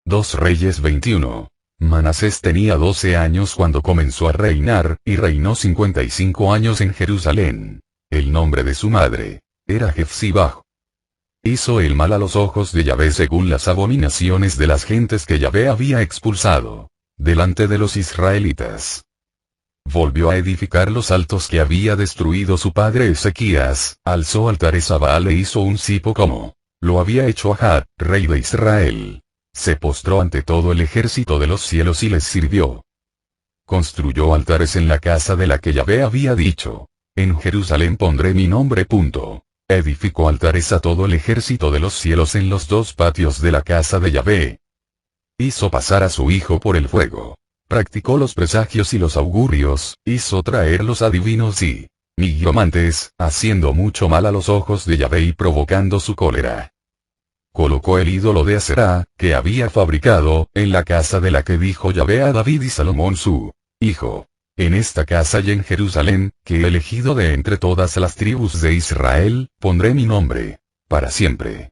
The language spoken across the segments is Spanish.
2 Reyes 21. Manasés tenía 12 años cuando comenzó a reinar, y reinó 55 años en Jerusalén. El nombre de su madre era Jefsibah. Hizo el mal a los ojos de Yahvé según las abominaciones de las gentes que Yahvé había expulsado delante de los israelitas. Volvió a edificar los altos que había destruido su padre Ezequías, alzó altares a Baal e hizo un cipo como lo había hecho Ahab, rey de Israel. Se postró ante todo el ejército de los cielos y les sirvió. Construyó altares en la casa de la que Yahvé había dicho: en Jerusalén pondré mi nombre. Edificó altares a todo el ejército de los cielos en los 2 patios de la casa de Yahvé. Hizo pasar a su hijo por el fuego. Practicó los presagios y los augurios, hizo traer los adivinos y nigromantes, haciendo mucho mal a los ojos de Yahvé y provocando su cólera. Colocó el ídolo de Aserá, que había fabricado, en la casa de la que dijo Yahvé a David y Salomón su hijo: en esta casa y en Jerusalén, que he elegido de entre todas las tribus de Israel, pondré mi nombre para siempre.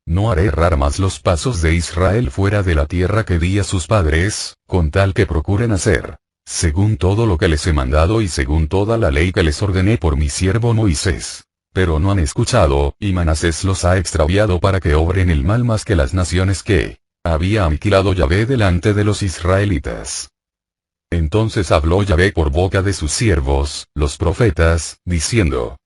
No haré errar más los pasos de Israel fuera de la tierra que di a sus padres, con tal que procuren hacer según todo lo que les he mandado y según toda la ley que les ordené por mi siervo Moisés. Pero no han escuchado, y Manasés los ha extraviado para que obren el mal más que las naciones que había aniquilado Yahvé delante de los israelitas. Entonces habló Yahvé por boca de sus siervos, los profetas, diciendo: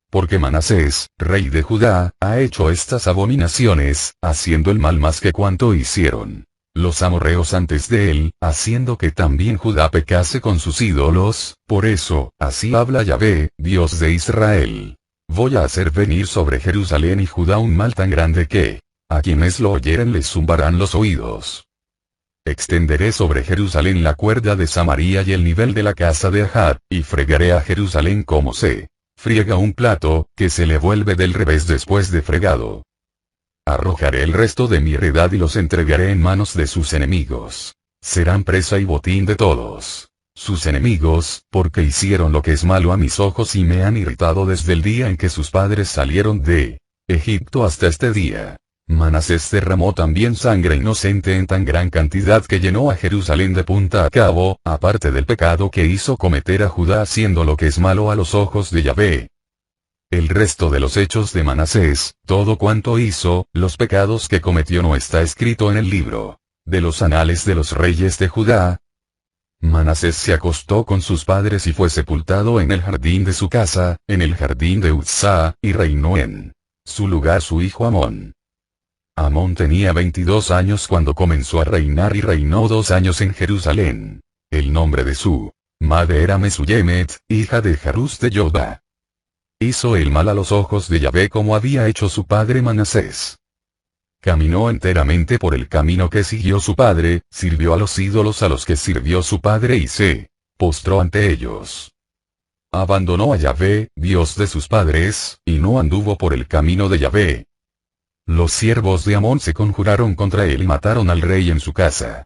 porque Manasés, rey de Judá, ha hecho estas abominaciones, haciendo el mal más que cuanto hicieron los amorreos antes de él, haciendo que también Judá pecase con sus ídolos. Por eso, así habla Yahvé, Dios de Israel: voy a hacer venir sobre Jerusalén y Judá un mal tan grande que a quienes lo oyeren les zumbarán los oídos. Extenderé sobre Jerusalén la cuerda de Samaria y el nivel de la casa de Ahab, y fregaré a Jerusalén como se friega un plato, que se le vuelve del revés después de fregado. Arrojaré el resto de mi heredad y los entregaré en manos de sus enemigos. Serán presa y botín de todos sus enemigos, porque hicieron lo que es malo a mis ojos y me han irritado desde el día en que sus padres salieron de Egipto hasta este día. Manasés derramó también sangre inocente en tan gran cantidad que llenó a Jerusalén de punta a cabo, aparte del pecado que hizo cometer a Judá haciendo lo que es malo a los ojos de Yahvé. El resto de los hechos de Manasés, todo cuanto hizo, los pecados que cometió, no está escrito en el libro de los anales de los reyes de Judá. Manasés se acostó con sus padres y fue sepultado en el jardín de su casa, en el jardín de Uzza, y reinó en su lugar su hijo Amón. Amón tenía 22 años cuando comenzó a reinar y reinó 2 años en Jerusalén. El nombre de su madre era Mesuyemet, hija de Jarús de Yoba. Hizo el mal a los ojos de Yahvé como había hecho su padre Manasés. Caminó enteramente por el camino que siguió su padre, sirvió a los ídolos a los que sirvió su padre y se postró ante ellos. Abandonó a Yahvé, Dios de sus padres, y no anduvo por el camino de Yahvé. Los siervos de Amón se conjuraron contra él y mataron al rey en su casa.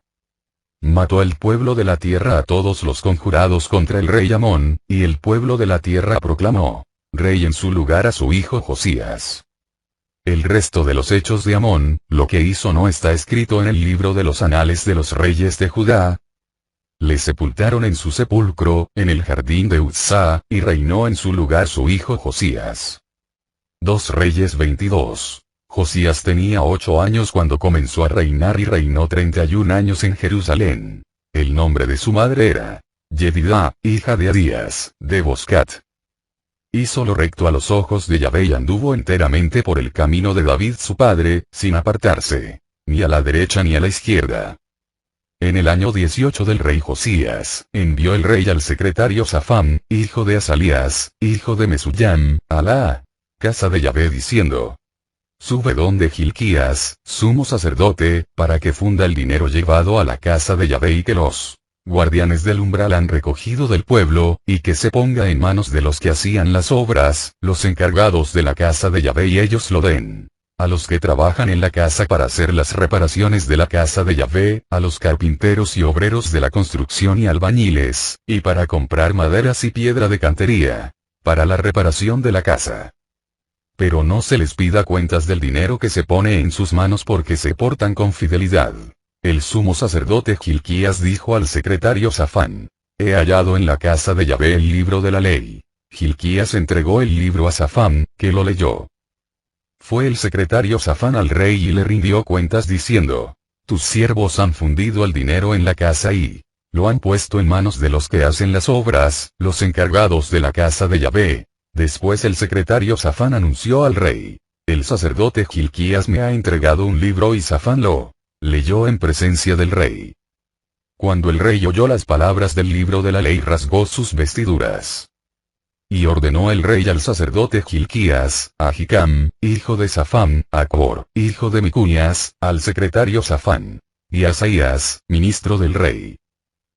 Mató el pueblo de la tierra a todos los conjurados contra el rey Amón, y el pueblo de la tierra proclamó rey en su lugar a su hijo Josías. El resto de los hechos de Amón, lo que hizo, no está escrito en el libro de los anales de los reyes de Judá. Le sepultaron en su sepulcro, en el jardín de Uzza, y reinó en su lugar su hijo Josías. 2 Reyes 22. Josías tenía 8 años cuando comenzó a reinar y reinó 31 años en Jerusalén. El nombre de su madre era Yedidá, hija de Adías, de Boscat. Hizo lo recto a los ojos de Yahvé y anduvo enteramente por el camino de David su padre, sin apartarse ni a la derecha ni a la izquierda. En el año 18 del rey Josías, envió el rey al secretario Safán, hijo de Asalías, hijo de Mesuyam, a la casa de Yahvé diciendo: sube donde Gilquías, sumo sacerdote, para que funda el dinero llevado a la casa de Yahvé y que los guardianes del umbral han recogido del pueblo, y que se ponga en manos de los que hacían las obras, los encargados de la casa de Yahvé, y ellos lo den a los que trabajan en la casa para hacer las reparaciones de la casa de Yahvé, a los carpinteros y obreros de la construcción y albañiles, y para comprar maderas y piedra de cantería para la reparación de la casa. Pero no se les pida cuentas del dinero que se pone en sus manos porque se portan con fidelidad. El sumo sacerdote Hilquías dijo al secretario Safán: he hallado en la casa de Yahvé el libro de la ley. Hilquías entregó el libro a Safán, que lo leyó. Fue el secretario Safán al rey y le rindió cuentas diciendo: tus siervos han fundido el dinero en la casa y lo han puesto en manos de los que hacen las obras, los encargados de la casa de Yahvé. Después el secretario Safán anunció al rey: el sacerdote Hilquías me ha entregado un libro, y Safán lo leyó en presencia del rey. Cuando el rey oyó las palabras del libro de la ley, rasgó sus vestiduras. Y ordenó el rey al sacerdote Hilquías, a Hicam, hijo de Safán, a Acbor, hijo de Micuías, al secretario Safán, y a Asaías, ministro del rey: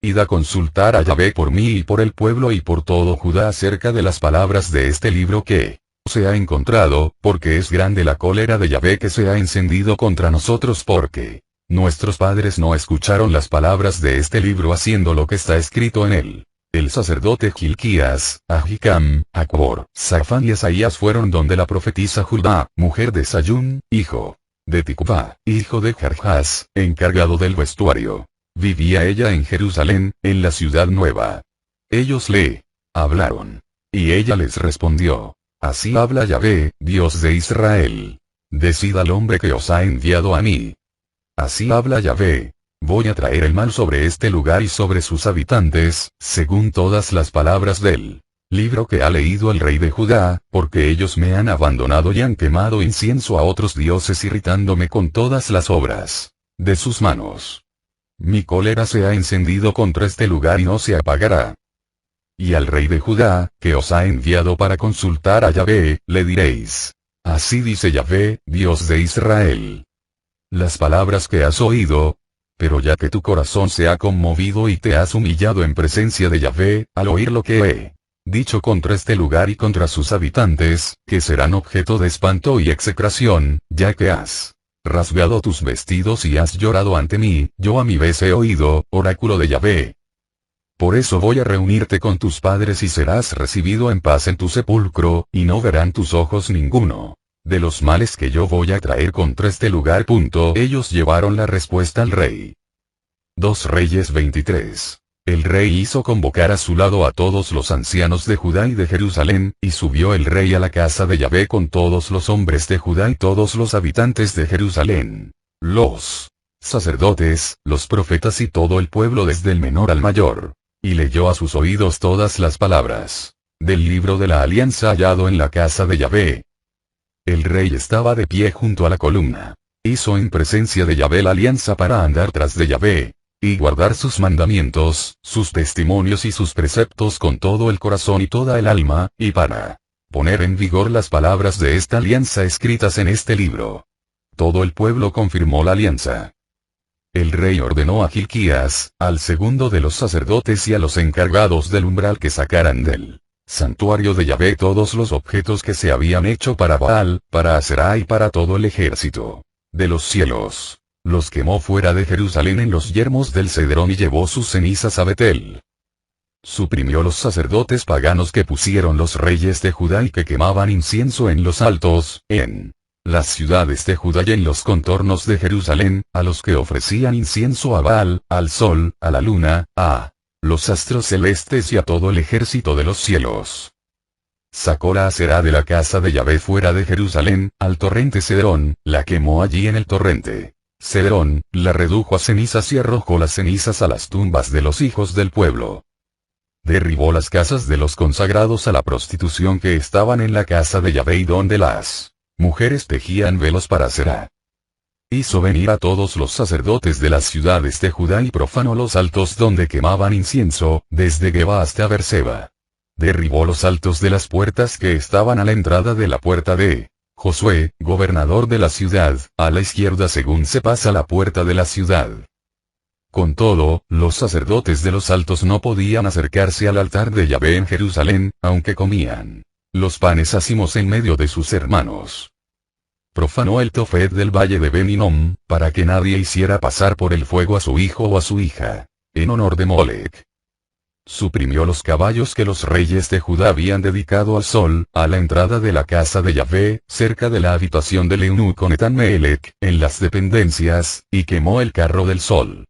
id a consultar a Yahvé por mí y por el pueblo y por todo Judá acerca de las palabras de este libro que se ha encontrado, porque es grande la cólera de Yahvé que se ha encendido contra nosotros, porque nuestros padres no escucharon las palabras de este libro haciendo lo que está escrito en él. El sacerdote Hilquías, Ahicam, Acbor, Safán y Asaías fueron donde la profetisa Judá, mujer de Sayún, hijo de Ticvá, hijo de Jarjas, encargado del vestuario. Vivía ella en Jerusalén, en la ciudad nueva. Ellos le hablaron. Y ella les respondió: así habla Yahvé, Dios de Israel. Decid al hombre que os ha enviado a mí. Así habla Yahvé: voy a traer el mal sobre este lugar y sobre sus habitantes, según todas las palabras del libro que ha leído el rey de Judá, porque ellos me han abandonado y han quemado incienso a otros dioses, irritándome con todas las obras de sus manos. Mi cólera se ha encendido contra este lugar y no se apagará. Y al rey de Judá, que os ha enviado para consultar a Yahvé, le diréis: así dice Yahvé, Dios de Israel. Las palabras que has oído, pero ya que tu corazón se ha conmovido y te has humillado en presencia de Yahvé, al oír lo que he dicho contra este lugar y contra sus habitantes, que serán objeto de espanto y execración, ya que has rasgado tus vestidos y has llorado ante mí, yo a mi vez he oído, oráculo de Yahvé. Por eso voy a reunirte con tus padres y serás recibido en paz en tu sepulcro, y no verán tus ojos ninguno de los males que yo voy a traer contra este lugar. Ellos llevaron la respuesta al rey. 2 Reyes 23. El rey hizo convocar a su lado a todos los ancianos de Judá y de Jerusalén, y subió el rey a la casa de Yahvé con todos los hombres de Judá y todos los habitantes de Jerusalén, los sacerdotes, los profetas y todo el pueblo desde el menor al mayor, y leyó a sus oídos todas las palabras del libro de la alianza hallado en la casa de Yahvé. El rey estaba de pie junto a la columna. Hizo en presencia de Yahvé la alianza para andar tras de Yahvé y guardar sus mandamientos, sus testimonios y sus preceptos con todo el corazón y toda el alma, y para poner en vigor las palabras de esta alianza escritas en este libro. Todo el pueblo confirmó la alianza. El rey ordenó a Hilquías, al segundo de los sacerdotes y a los encargados del umbral que sacaran del santuario de Yahvé todos los objetos que se habían hecho para Baal, para Aserá y para todo el ejército de los cielos. Los quemó fuera de Jerusalén en los yermos del Cedrón y llevó sus cenizas a Betel. Suprimió los sacerdotes paganos que pusieron los reyes de Judá y que quemaban incienso en los altos, en las ciudades de Judá y en los contornos de Jerusalén, a los que ofrecían incienso a Baal, al sol, a la luna, a los astros celestes y a todo el ejército de los cielos. Sacó la Aserá de la casa de Yahvé fuera de Jerusalén, al torrente Cedrón, la quemó allí en el torrente Cedrón, la redujo a cenizas y arrojó las cenizas a las tumbas de los hijos del pueblo. Derribó las casas de los consagrados a la prostitución que estaban en la casa de Yahvé y donde las mujeres tejían velos para Aserá. Hizo venir a todos los sacerdotes de las ciudades de Judá y profanó los altos donde quemaban incienso, desde Geba hasta Berseba. Derribó los altos de las puertas que estaban a la entrada de la puerta de Josué, gobernador de la ciudad, a la izquierda según se pasa la puerta de la ciudad. Con todo, los sacerdotes de los altos no podían acercarse al altar de Yahvé en Jerusalén, aunque comían los panes ácimos en medio de sus hermanos. Profanó el Tofet del valle de Ben Hinnom, para que nadie hiciera pasar por el fuego a su hijo o a su hija, en honor de Molec. Suprimió los caballos que los reyes de Judá habían dedicado al sol, a la entrada de la casa de Yahvé, cerca de la habitación del eunuco Netán-Melech, en las dependencias, y quemó el carro del sol.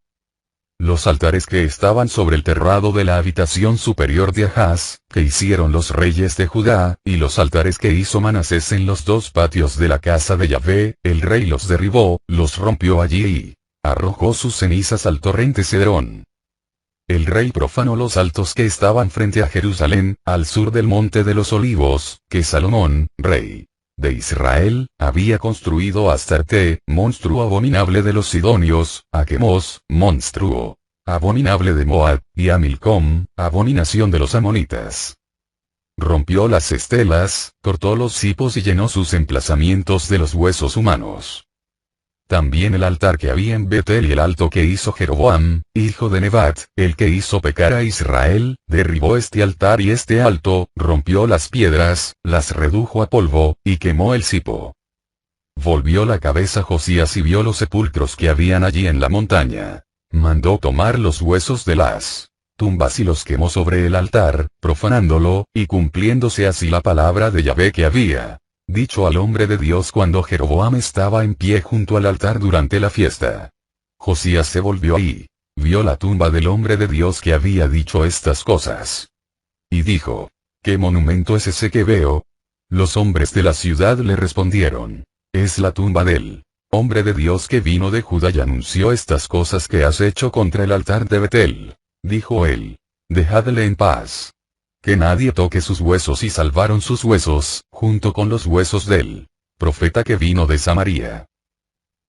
Los altares que estaban sobre el terrado de la habitación superior de Ahaz, que hicieron los reyes de Judá, y los altares que hizo Manasés en los dos patios de la casa de Yahvé, el rey los derribó, los rompió allí y arrojó sus cenizas al torrente Cedrón. El rey profanó los altos que estaban frente a Jerusalén, al sur del monte de los olivos, que Salomón, rey de Israel, había construido a Astarte, monstruo abominable de los sidonios, a Quemos, monstruo abominable de Moab, y a Milcom, abominación de los amonitas. Rompió las estelas, cortó los cipos y llenó sus emplazamientos de los huesos humanos. También el altar que había en Betel y el alto que hizo Jeroboam, hijo de Nebat, el que hizo pecar a Israel, derribó este altar y este alto, rompió las piedras, las redujo a polvo, y quemó el cipo. Volvió la cabeza Josías y vio los sepulcros que habían allí en la montaña. Mandó tomar los huesos de las tumbas y los quemó sobre el altar, profanándolo, y cumpliéndose así la palabra de Yahvé que había dicho al hombre de Dios cuando Jeroboam estaba en pie junto al altar durante la fiesta. Josías se volvió y vio la tumba del hombre de Dios que había dicho estas cosas. Y dijo: ¿Qué monumento es ese que veo? Los hombres de la ciudad le respondieron: es la tumba del hombre de Dios que vino de Judá y anunció estas cosas que has hecho contra el altar de Betel. Dijo él: dejadle en paz. Que nadie toque sus huesos, y salvaron sus huesos, junto con los huesos del profeta que vino de Samaria.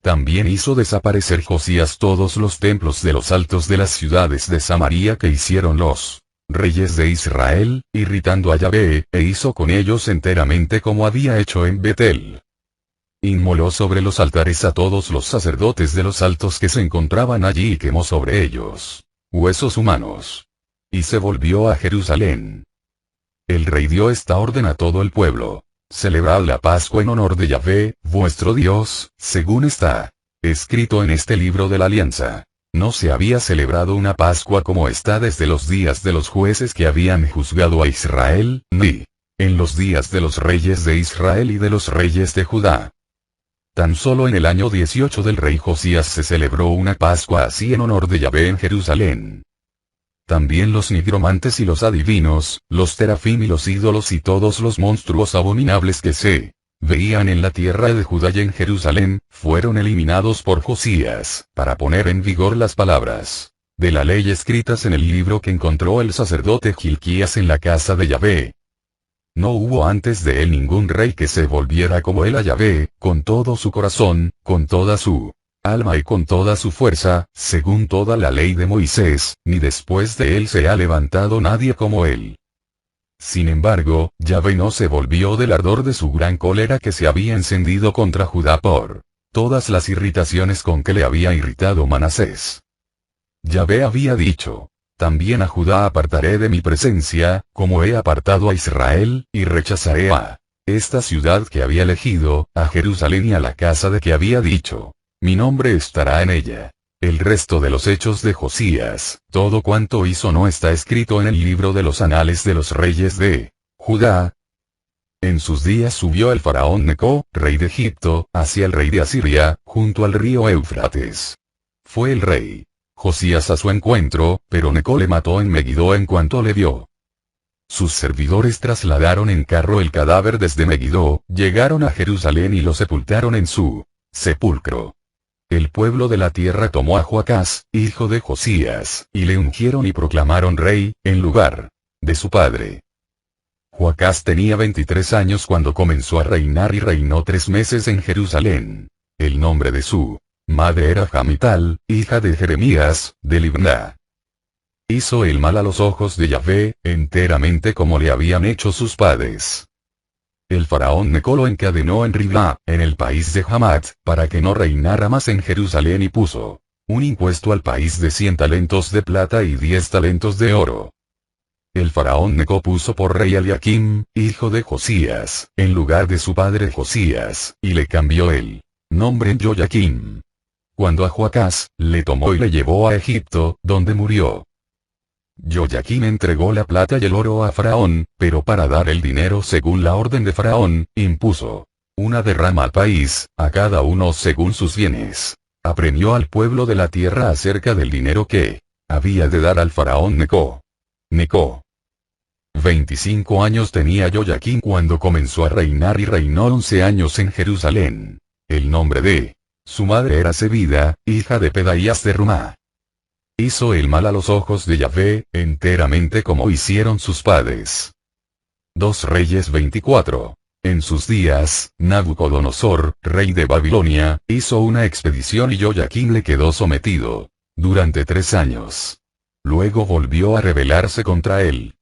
También hizo desaparecer Josías todos los templos de los altos de las ciudades de Samaria que hicieron los reyes de Israel, irritando a Yahvé, e hizo con ellos enteramente como había hecho en Betel. Inmoló sobre los altares a todos los sacerdotes de los altos que se encontraban allí y quemó sobre ellos huesos humanos. Y se volvió a Jerusalén. El rey dio esta orden a todo el pueblo: celebrad la Pascua en honor de Yahvé, vuestro Dios, según está escrito en este libro de la alianza. No se había celebrado una Pascua como esta desde los días de los jueces que habían juzgado a Israel, ni en los días de los reyes de Israel y de los reyes de Judá. Tan solo en el año 18 del rey Josías se celebró una Pascua así en honor de Yahvé en Jerusalén. También los nigromantes y los adivinos, los terafim y los ídolos y todos los monstruos abominables que se veían en la tierra de Judá y en Jerusalén, fueron eliminados por Josías, para poner en vigor las palabras de la ley escritas en el libro que encontró el sacerdote Gilquías en la casa de Yahvé. No hubo antes de él ningún rey que se volviera como él a Yahvé, con todo su corazón, con toda su alma y con toda su fuerza, según toda la ley de Moisés, ni después de él se ha levantado nadie como él. Sin embargo, Yahvé no se volvió del ardor de su gran cólera que se había encendido contra Judá por todas las irritaciones con que le había irritado Manasés. Yahvé había dicho: también a Judá apartaré de mi presencia, como he apartado a Israel, y rechazaré a esta ciudad que había elegido, a Jerusalén y a la casa de que había dicho: mi nombre estará en ella. El resto de los hechos de Josías, todo cuanto hizo, no está escrito en el libro de los anales de los reyes de Judá. En sus días subió el faraón Neco, rey de Egipto, hacia el rey de Asiria, junto al río Éufrates. Fue el rey Josías a su encuentro, pero Neco le mató en Megiddo en cuanto le vio. Sus servidores trasladaron en carro el cadáver desde Megiddo, llegaron a Jerusalén y lo sepultaron en su sepulcro. El pueblo de la tierra tomó a Joacás, hijo de Josías, y le ungieron y proclamaron rey, en lugar de su padre. Joacás tenía 23 años cuando comenzó a reinar y reinó 3 meses en Jerusalén. El nombre de su madre era Jamital, hija de Jeremías, de Libná. Hizo el mal a los ojos de Yahvé, enteramente como le habían hecho sus padres. El faraón Neco lo encadenó en Ribla, en el país de Hamat, para que no reinara más en Jerusalén, y puso un impuesto al país de 100 talentos de plata y 10 talentos de oro. El faraón Neco puso por rey a Eliakim, hijo de Josías, en lugar de su padre Josías, y le cambió el nombre en Joyaquim. Cuando a Joacás le tomó y le llevó a Egipto, donde murió. Yoyaquín entregó la plata y el oro a Faraón, pero para dar el dinero según la orden de Faraón, impuso una derrama al país, a cada uno según sus bienes. Apremió al pueblo de la tierra acerca del dinero que había de dar al Faraón Neco. 25 años tenía Yoyaquín cuando comenzó a reinar y reinó 11 años en Jerusalén. El nombre de su madre era Zebida, hija de Pedaías de Rumá. Hizo el mal a los ojos de Yahvé, enteramente como hicieron sus padres. 2 Reyes 24. En sus días, Nabucodonosor, rey de Babilonia, hizo una expedición y Yoyaquín le quedó sometido durante 3 años. Luego volvió a rebelarse contra él.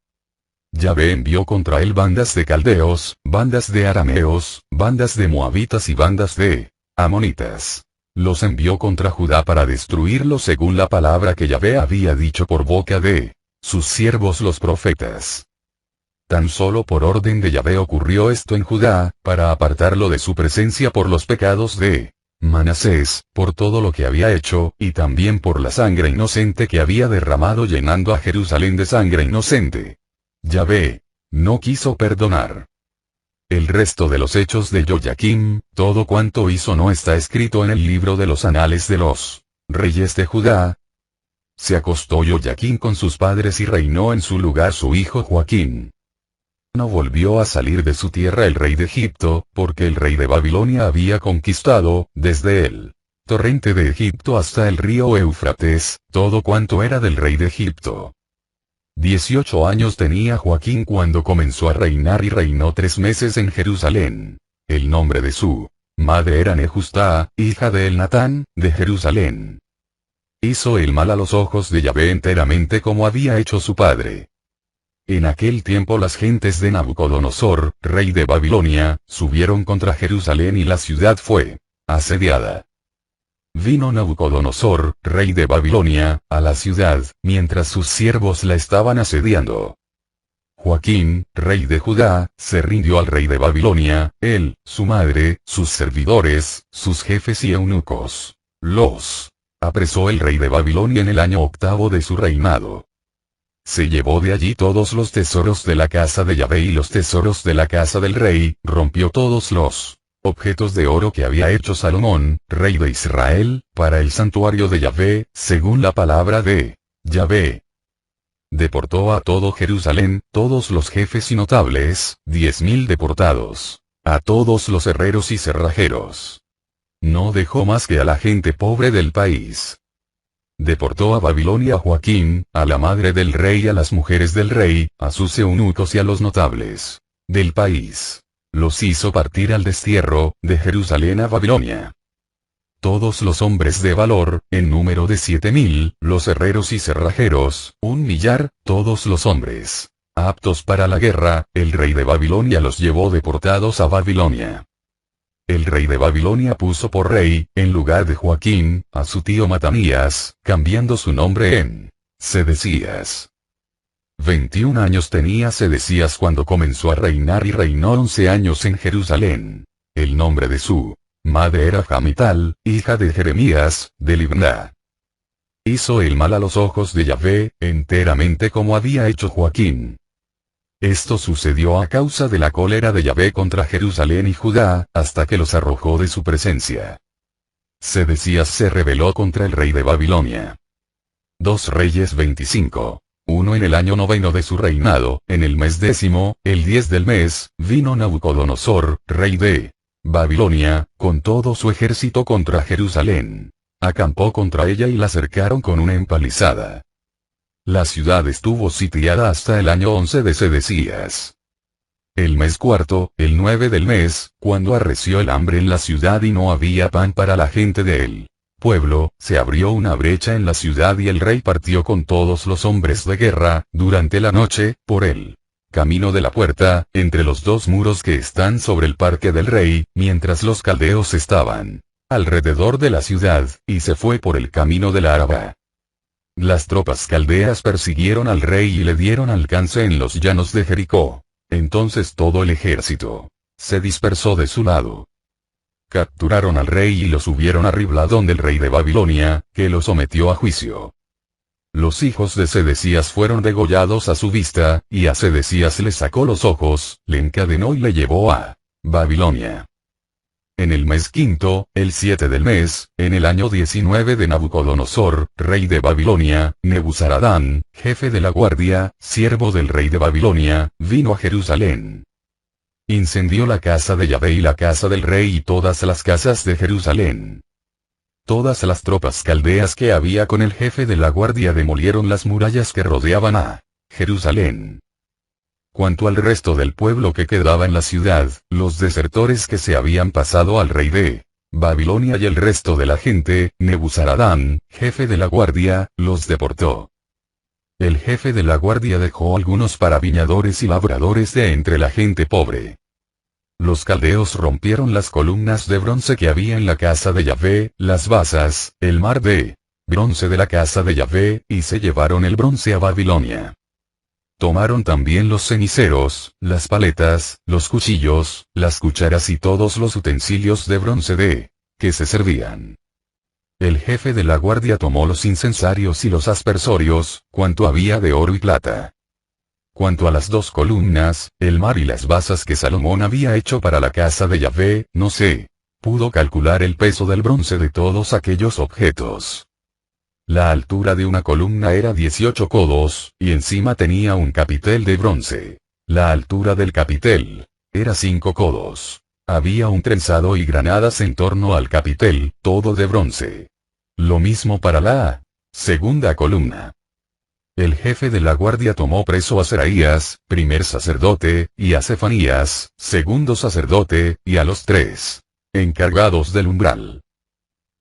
Yahvé envió contra él bandas de caldeos, bandas de arameos, bandas de moabitas y bandas de amonitas. Los envió contra Judá para destruirlo según la palabra que Yahvé había dicho por boca de sus siervos los profetas. Tan solo por orden de Yahvé ocurrió esto en Judá, para apartarlo de su presencia por los pecados de Manasés, por todo lo que había hecho, y también por la sangre inocente que había derramado llenando a Jerusalén de sangre inocente. Yahvé no quiso perdonar. El resto de los hechos de Yoyaquín, todo cuanto hizo no está escrito en el libro de los anales de los reyes de Judá. Se acostó Yoyaquín con sus padres y reinó en su lugar su hijo Joaquín. No volvió a salir de su tierra el rey de Egipto, porque el rey de Babilonia había conquistado, desde el torrente de Egipto hasta el río Éufrates, todo cuanto era del rey de Egipto. 18 años tenía Joaquín cuando comenzó a reinar y reinó 3 meses en Jerusalén. El nombre de su madre era Nejustá, hija de Elnatán, de Jerusalén. Hizo el mal a los ojos de Yahvé enteramente como había hecho su padre. En aquel tiempo las gentes de Nabucodonosor, rey de Babilonia, subieron contra Jerusalén y la ciudad fue asediada. Vino Nabucodonosor, rey de Babilonia, a la ciudad, mientras sus siervos la estaban asediando. Joaquín, rey de Judá, se rindió al rey de Babilonia, él, su madre, sus servidores, sus jefes y eunucos. Los apresó el rey de Babilonia en el año 8 de su reinado. Se llevó de allí todos los tesoros de la casa de Yahvé y los tesoros de la casa del rey, rompió todos los objetos de oro que había hecho Salomón, rey de Israel, para el santuario de Yahvé, según la palabra de Yahvé. Deportó a todo Jerusalén, todos los jefes y notables, 10.000 deportados, a todos los herreros y cerrajeros. No dejó más que a la gente pobre del país. Deportó a Babilonia a Joaquín, a la madre del rey y a las mujeres del rey, a sus eunucos y a los notables del país. Los hizo partir al destierro, de Jerusalén a Babilonia. Todos los hombres de valor, en número de 7.000, los herreros y cerrajeros, 1.000.000, todos los hombres aptos para la guerra, el rey de Babilonia los llevó deportados a Babilonia. El rey de Babilonia puso por rey, en lugar de Joaquín, a su tío Matanías, cambiando su nombre en Sedecías. 21 años tenía Sedecías cuando comenzó a reinar y reinó 11 años en Jerusalén. El nombre de su madre era Jamital, hija de Jeremías, de Libná. Hizo el mal a los ojos de Yahvé, enteramente como había hecho Joaquín. Esto sucedió a causa de la cólera de Yahvé contra Jerusalén y Judá, hasta que los arrojó de su presencia. Sedecías se rebeló contra el rey de Babilonia. 2 Reyes 25. En el año 9 de su reinado, en el mes 10, el 10 del mes, vino Nabucodonosor, rey de Babilonia, con todo su ejército contra Jerusalén. Acampó contra ella y la cercaron con una empalizada. La ciudad estuvo sitiada hasta el año 11 de Sedecías. El mes 4, el 9 del mes, cuando arreció el hambre en la ciudad y no había pan para la gente de él. Pueblo, se abrió una brecha en la ciudad y el rey partió con todos los hombres de guerra, durante la noche, por el camino de la puerta, entre los 2 muros que están sobre el parque del rey, mientras los caldeos estaban alrededor de la ciudad, y se fue por el camino de la Araba. Las tropas caldeas persiguieron al rey y le dieron alcance en los llanos de Jericó. Entonces todo el ejército se dispersó de su lado. Capturaron al rey y lo subieron a Ribla donde el rey de Babilonia, que lo sometió a juicio. Los hijos de Sedecías fueron degollados a su vista, y a Sedecías le sacó los ojos, le encadenó y le llevó a Babilonia. En el mes quinto, el 7 del mes, en el año 19 de Nabucodonosor, rey de Babilonia, Nebuzaradán, jefe de la guardia, siervo del rey de Babilonia, vino a Jerusalén. Incendió la casa de Yahvé y la casa del rey y todas las casas de Jerusalén. Todas las tropas caldeas que había con el jefe de la guardia demolieron las murallas que rodeaban a Jerusalén. Cuanto al resto del pueblo que quedaba en la ciudad, los desertores que se habían pasado al rey de Babilonia y el resto de la gente, Nebuzaradán, jefe de la guardia, los deportó. El jefe de la guardia dejó algunos para viñadores y labradores de entre la gente pobre. Los caldeos rompieron las columnas de bronce que había en la casa de Yahvé, las basas, el mar de bronce de la casa de Yahvé, y se llevaron el bronce a Babilonia. Tomaron también los ceniceros, las paletas, los cuchillos, las cucharas y todos los utensilios de bronce de que se servían. El jefe de la guardia tomó los incensarios y los aspersorios, cuanto había de oro y plata. Cuanto a las 2 columnas, el mar y las basas que Salomón había hecho para la casa de Yahvé, no se pudo calcular el peso del bronce de todos aquellos objetos. La altura de una columna era 18 codos, y encima tenía un capitel de bronce. La altura del capitel era 5 codos. Había un trenzado y granadas en torno al capitel, todo de bronce. Lo mismo para la segunda columna. El jefe de la guardia tomó preso a Seraías, primer sacerdote, y a Cefanías, segundo sacerdote, y a los 3 encargados del umbral.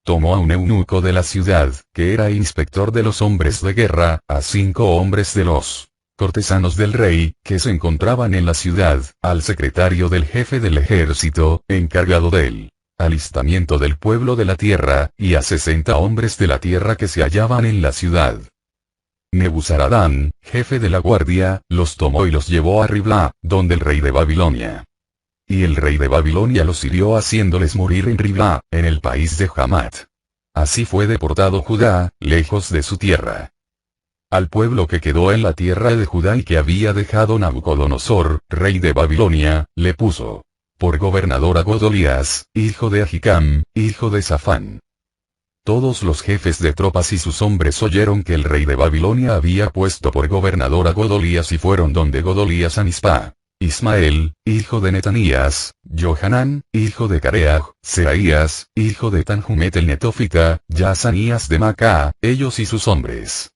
Tomó a un eunuco de la ciudad, que era inspector de los hombres de guerra, a 5 hombres de los cortesanos del rey, que se encontraban en la ciudad, al secretario del jefe del ejército, encargado del alistamiento del pueblo de la tierra, y a 60 hombres de la tierra que se hallaban en la ciudad. Nebuzaradán, jefe de la guardia, los tomó y los llevó a Riblá, donde el rey de Babilonia. Y el rey de Babilonia los hirió haciéndoles morir en Riblá, en el país de Hamat. Así fue deportado Judá, lejos de su tierra. Al pueblo que quedó en la tierra de Judá y que había dejado Nabucodonosor, rey de Babilonia, le puso por gobernador a Godolías, hijo de Ahicam, hijo de Safán. Todos los jefes de tropas y sus hombres oyeron que el rey de Babilonia había puesto por gobernador a Godolías y fueron donde Godolías a Mizpá. Ismael, hijo de Netanías, Johanán, hijo de Careaj, Seraías, hijo de Tanhumet el Netofita, Yazanías de Macá, ellos y sus hombres.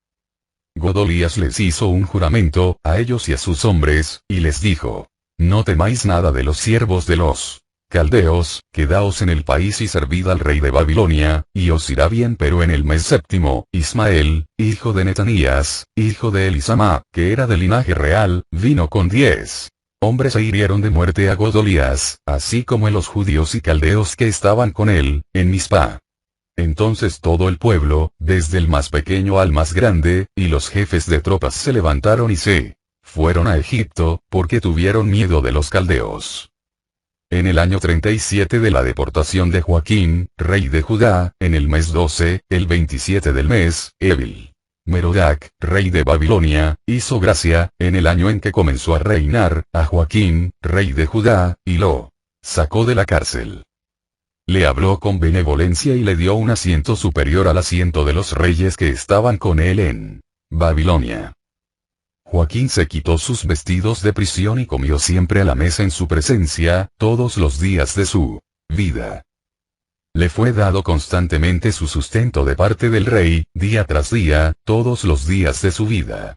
Godolías les hizo un juramento, a ellos y a sus hombres, y les dijo: no temáis nada de los siervos de los caldeos, quedaos en el país y servid al rey de Babilonia, y os irá bien. Pero en el mes séptimo, Ismael, hijo de Netanías, hijo de Elisama, que era de linaje real, vino con 10 hombres e hirieron de muerte a Godolías, así como los judíos y caldeos que estaban con él, en Mizpá. Entonces todo el pueblo, desde el más pequeño al más grande, y los jefes de tropas se levantaron y se fueron a Egipto, porque tuvieron miedo de los caldeos. En el año 37 de la deportación de Joaquín, rey de Judá, en el mes 12, el 27 del mes, Evil Merodac, rey de Babilonia, hizo gracia, en el año en que comenzó a reinar, a Joaquín, rey de Judá, y lo sacó de la cárcel. Le habló con benevolencia y le dio un asiento superior al asiento de los reyes que estaban con él en Babilonia. Joaquín se quitó sus vestidos de prisión y comió siempre a la mesa en su presencia, todos los días de su vida. Le fue dado constantemente su sustento de parte del rey, día tras día, todos los días de su vida.